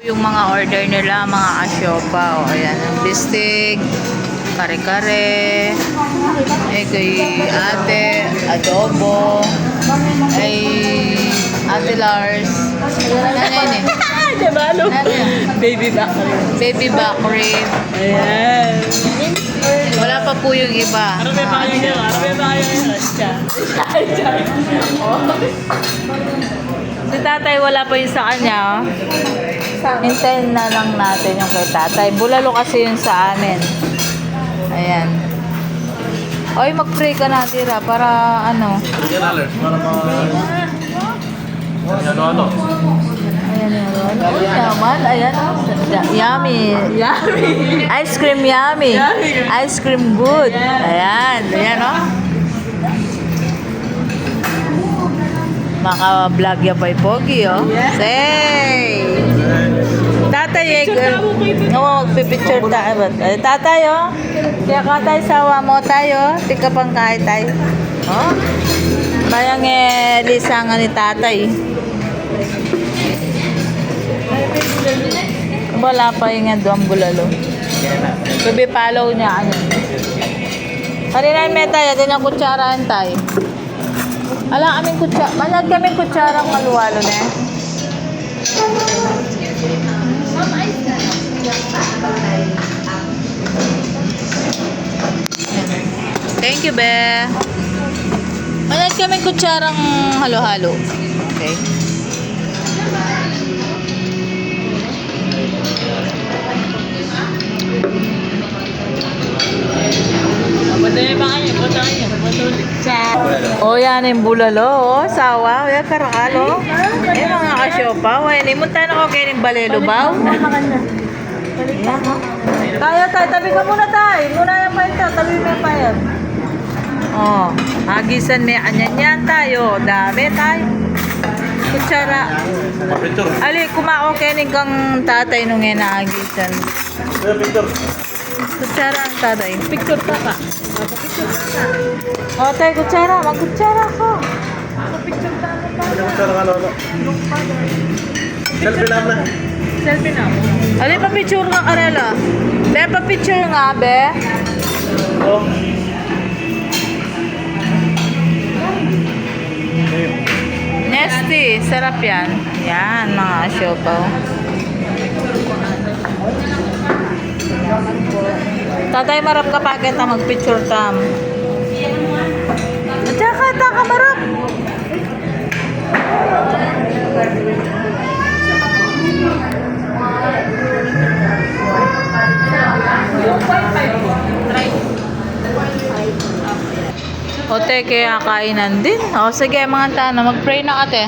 Yung mga order nila, mga asyopa. O, ayan. Bistig, kare-kare. Kay ate, adobo. Ay, ate Lars. Ano yun eh? Diba, no? Baby back rib. Baby back rib. Ayan. Wala pa po yung iba. Arabe ba kayo nyo? Arabe ba kayo nyo? Si tatay wala pa yung sa kanya. Hintayin na lang natin yung kay tatay. Bulalo kasi yun sa amin. Ayan. Oy, mag-pray ka na, tira, para ano. Para ano? Ayan yung rolo. Uy, naman. Ayan. Yummy. Yummy. Ice cream yummy. Yummy. Ice cream good. Ayan. Ayan, oh. Maka-vlog ya pa pogi, oh. Yes. Say! Tatay, Picture tayo, oo, magpipicture tayo. Tatay, oh. Kaya katay sawa mo tayo. Tika pang kahit tayo. Oh. Bayang lisangan ni tatay. Wala pa yung doang bulalo. Baby follow niya. Ano? Kanina yung tayo. Din ang kutsarahan tayo. Ala kaming kutsara. Manag kaming kutsarang maluwalo na. Thank you, be. Manag kaming kutsarang halo-halo. Okay. Patuloy ba kayo? Patuloy. Oh, yan yung bulalo, oh. Sawa, yan, karakalo. Eh, mga kasyopa. Wen, imunta na ko kayo ng balelo ba? Tayo, tabi ka muna tayo. Muna yung pa ito, tabi mo pa yan. Oh, agisan may anyan tayo. Dami tayo. Kutsara. Ali, kumao kayo ng kang tatay nung yan naagisan. Kutsara ang tatay. Picture ka ka. Oh, tayo, kutsara. Magkutsara ko. Selfie lang na. Selfie na mo. Ali, pa-picture nga, Karela. Be, pa-picture nga, be. Oh. Nesty, sarap yan. Yan, mga asyopaw. Tatay, marap ka pa kita mag-picture tam. At saka, taka marap. O, te, kaya kainan din. O, sige, mga tano, mag-pray na ka, te.